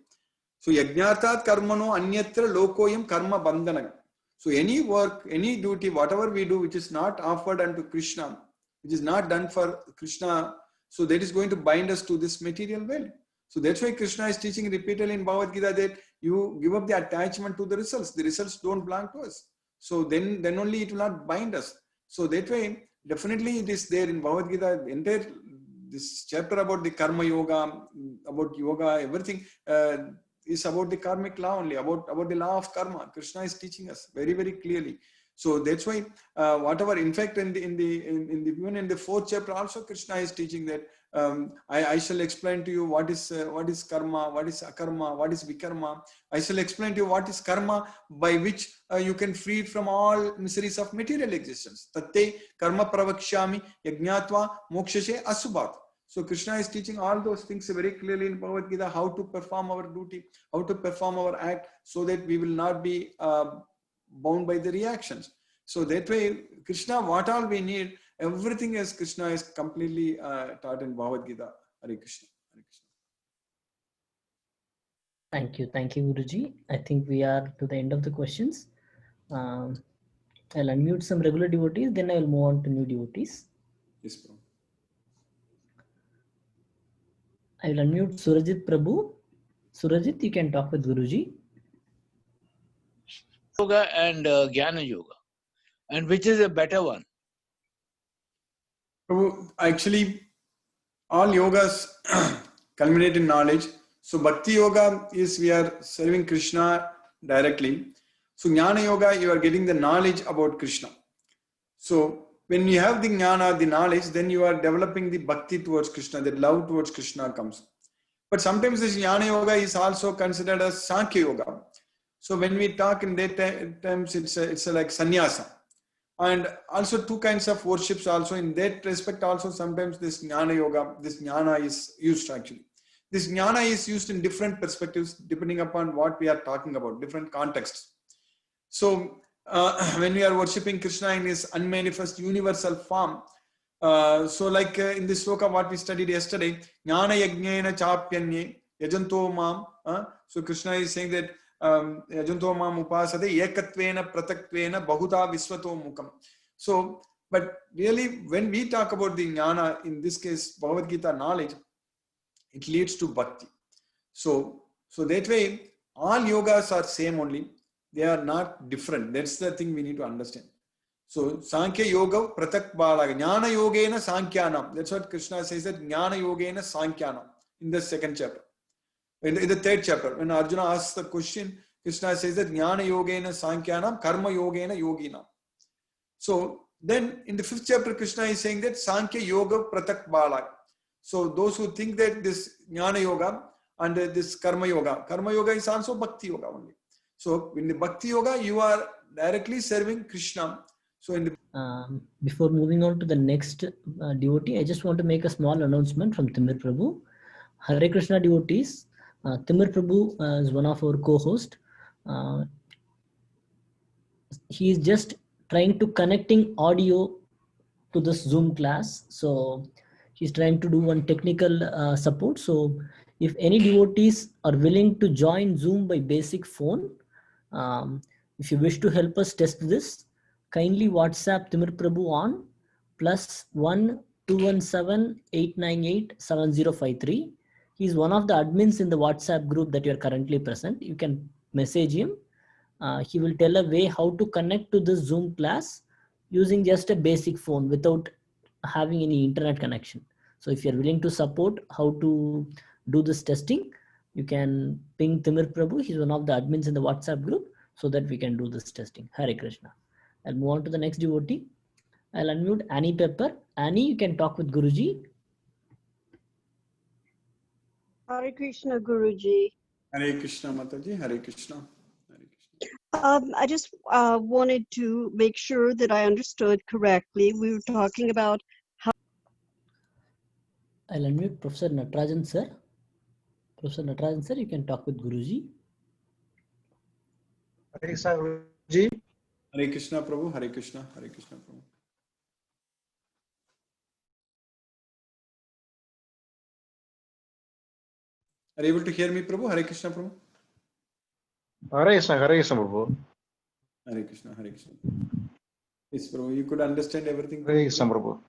So yajñātāt karmano anyatra lokoyam karma bandhanam. So any work, any duty, whatever we do, which is not offered unto Krishna, which is not done for Krishna, so that is going to bind us to this material world. So that's why Krishna is teaching repeatedly in Bhagavad Gita that you give up the attachment to the results. The results don't belong to us. So then only it will not bind us. So that way, definitely it is there in Bhagavad Gita, entire this chapter about the karma yoga, about yoga, everything is about the karmic law only, about the law of karma. Krishna is teaching us very, very clearly. So that's why whatever, in fact, even in the fourth chapter also, Krishna is teaching that I shall explain to you what is karma, what is akarma, what is vikarma. I shall explain to you what is karma by which you can free from all miseries of material existence. Tatte karma pravakshami yajñātva mokshase asubhat. So Krishna is teaching all those things very clearly in Bhagavad Gita, how to perform our duty, how to perform our act, so that we will not be bound by the reactions. So that way, Krishna, what all we need, everything as Krishna is completely taught in Bhagavad Gita. Hare Krishna. Hare Krishna. Thank you, Guruji. I think we are to the end of the questions. I'll unmute some regular devotees, then I will move on to new devotees. Yes, bro. I will unmute Surajit Prabhu. Surajit, you can talk with Guruji. Yoga and Jnana Yoga. And which is a better one? Prabhu, actually, all yogas culminate in knowledge. So Bhakti Yoga is we are serving Krishna directly. So Jnana Yoga, you are getting the knowledge about Krishna. So when you have the Jnana, the knowledge, then you are developing the Bhakti towards Krishna, the love towards Krishna comes. But sometimes this Jnana Yoga is also considered as Sankhya Yoga. So when we talk in that terms, it's like sannyasa. And also two kinds of worships also in that respect also sometimes this Jnana Yoga, this Jnana is used actually. This Jnana is used in different perspectives depending upon what we are talking about, different contexts. So when we are worshipping Krishna in his unmanifest universal form, so like in this sloka what we studied yesterday, Jnana Yajnena Chapyanye Yajanto Mam. So Krishna is saying that Yajanto Mam Upasade Ekatvena Pratatvena Bahuta Visvato Mukam. So, but really when we talk about the Jnana, in this case Bhagavad Gita knowledge, it leads to Bhakti. So that way all yogas are same only. They are not different. That's the thing we need to understand. So Sankhya Yoga Pratak Balaga Jnana Yogena Sankhyanam. That's what Krishna says, that Jnana Yogena Sankhyanam in the second chapter. In the third chapter, when Arjuna asks the question, Krishna says that Jnana Yogena Sankhyanam Karma Yogena Yoginam. So then in the fifth chapter, Krishna is saying that Sankhya Yoga Pratak Balaga. So those who think that this Jnana Yoga and this Karma Yoga is also Bhakti Yoga only. So in the Bhakti Yoga, you are directly serving Krishna. So in the before moving on to the next devotee, I just want to make a small announcement from Timur Prabhu. Hare Krishna devotees, Timur Prabhu is one of our co-hosts. He is just trying to connecting audio to this Zoom class. So he's trying to do one technical support. So if any devotees are willing to join Zoom by basic phone, if you wish to help us test this, kindly WhatsApp Timur Prabhu on +1 217 898 7053. He's one of the admins in the WhatsApp group that you are currently present. You can message him. He will tell a way how to connect to this Zoom class using just a basic phone without having any internet connection. So if you're willing to support how to do this testing, you can ping Timur Prabhu. He's one of the admins in the WhatsApp group, so that we can do this testing. Hare Krishna. I'll move on to the next devotee. I'll unmute Annie Pepper. Annie, you can talk with Guruji. Hare Krishna, Guruji. Hare Krishna Mataji, Hare Krishna. I just wanted to make sure that I understood correctly. We were talking about how... I'll unmute Professor Natarajan sir. Professor Natarajan sir, you can talk with Guruji. Hare Krishna, Guruji. Hare Krishna Prabhu, Hare Krishna Prabhu. Are you able to hear me, Prabhu? Hare Krishna, Prabhu. Hare Krishna, Prabhu. Hare Krishna, Hare Krishna. Yes, Prabhu. You could understand everything. Hare Krishna, Prabhu.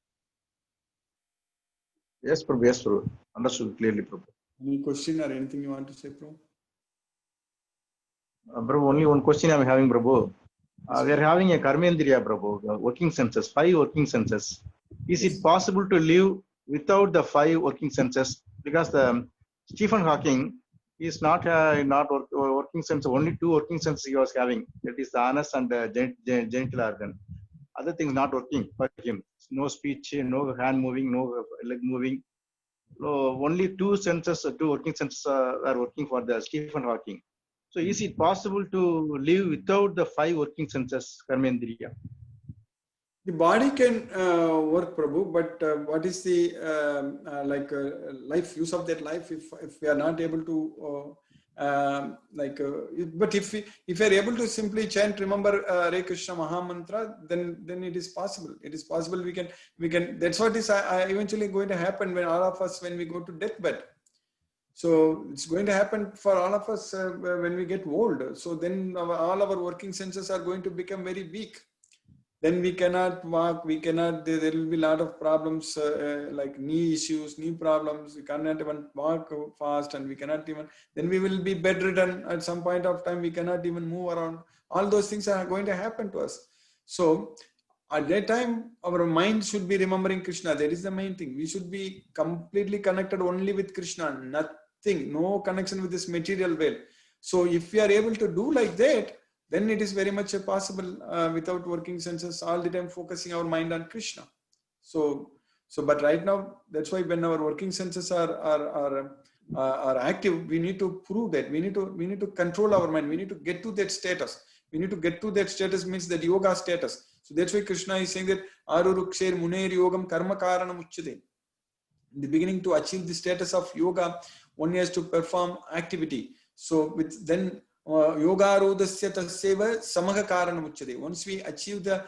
Yes, Prabhu. Yes, Prabhu. Understood clearly, Prabhu. Any question or anything you want to say, Prabhu? Prabhu, only one question I'm having, Prabhu. We are having a Karmendriya, Prabhu, working senses, 5 working senses. Is Yes. it possible to live without the 5 working senses? Because the Stephen Hawking is not working sense, only 2 working senses he was having. That is the anus and the genital organ. Other things not working for him. No speech, no hand moving, no leg moving. So only 2 senses, 2 working senses are working for the Stephen Hawking. So is it possible to live without the 5 working senses, Karmendriya? The body can work, Prabhu, but what is the life use of that life if we are not able to but if we are able to simply chant, remember Hare Krishna Maha Mantra, then it is possible. It is possible we can. That's what is eventually going to happen when all of us when we go to deathbed. So it's going to happen for all of us when we get old. So then all our working senses are going to become very weak. Then we cannot walk, there will be a lot of problems like knee issues, knee problems. We cannot even walk fast and we cannot even, then we will be bedridden at some point of time. We cannot even move around. All those things are going to happen to us. So at that time, our mind should be remembering Krishna. That is the main thing. We should be completely connected only with Krishna. Nothing, no connection with this material world. So if we are able to do like that, then it is very much possible without working senses, all the time focusing our mind on Krishna. So but right now, that's why when our working senses are active, we need to prove that. We need to control our mind. We need to get to that status. We need to get to that status means that yoga status. So that's why Krishna is saying that Arurukshir Muner Yogam Karma Karanam Uchyate. In the beginning, to achieve the status of yoga, one has to perform activity. So with then yoga rudasya taseva samaha karanam uchyate. Once we achieve the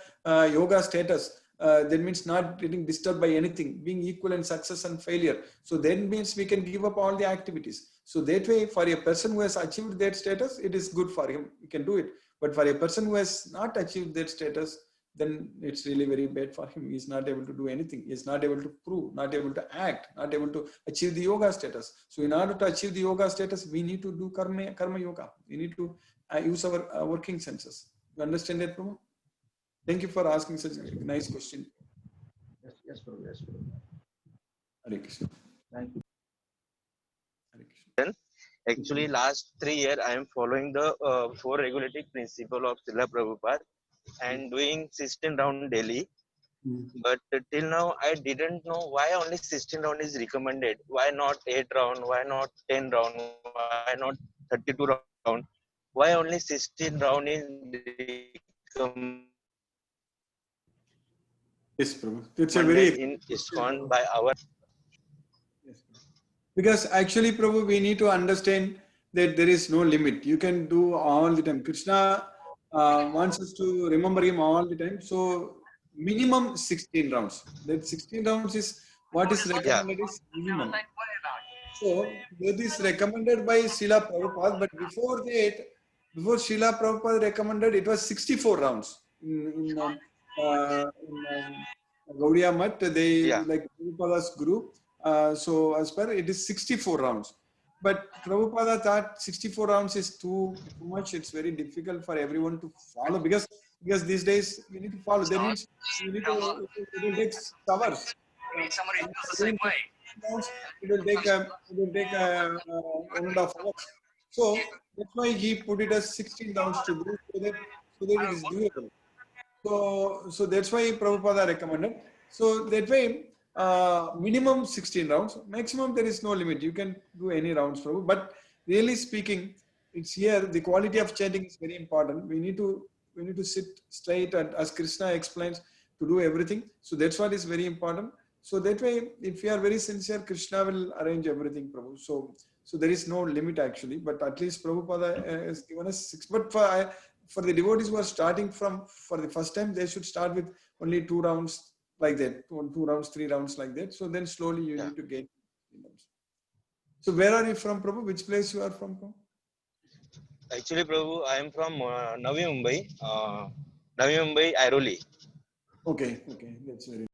yoga status, that means not getting disturbed by anything, being equal in success and failure. So that means we can give up all the activities. So that way, for a person who has achieved that status, it is good for him. He can do it. But for a person who has not achieved that status, then it's really very bad for him. He's not able to do anything. He's not able to prove, not able to act, not able to achieve the yoga status. So in order to achieve the yoga status, we need to do karma yoga. We need to use our working senses. You understand that, Prabhu? Thank you for asking such a nice question. Yes, Prabhu. Yes, Prabhu. Hare Krishna. Thank you. Hare Krishna. Actually, last 3 years I am following the 4 regulating principle of Srila Prabhupada and doing 16 round daily. But till now I didn't know why only 16 round is recommended. Why not 8 round? Why not 10 round? Why not 32 round? Why only 16 round is recommended Yes, Prabhu. It's a very in ISKCON by our. Because actually, Prabhu, we need to understand that there is no limit. You can do all the time. Krishna wants us to remember him all the time. So minimum 16 rounds. That 16 rounds is what is recommended is minimum. So that is recommended by Srila Prabhupada. But before Srila Prabhupada recommended, it was 64 rounds. In Gaudiya Math, they like Prabhupada's group. So as per it is 64 rounds. But Prabhupada thought 64 rounds is too much. It's very difficult for everyone to follow because these days you need to follow. That means you need to it will take hours. It will take 1.5 hours. So that's why he put it as 16 rounds to do so that it is doable. So that's why Prabhupada recommended. So that way, minimum 16 rounds, maximum there is no limit. You can do any rounds, Prabhu. But really speaking, it's here the quality of chanting is very important. We need to sit straight and as Krishna explains to do everything. So that's what is very important. So that way, if we are very sincere, Krishna will arrange everything, Prabhu. So there is no limit actually. But at least Prabhupada has given us 6. But for the devotees who are starting for the first time, they should start with only 2 rounds like that, 2 rounds, 3 rounds like that. So then slowly you need to gain. So where are you from, Prabhu? Which place you are from? Actually, Prabhu, I am from Navi Mumbai, Airoli. Okay, that's very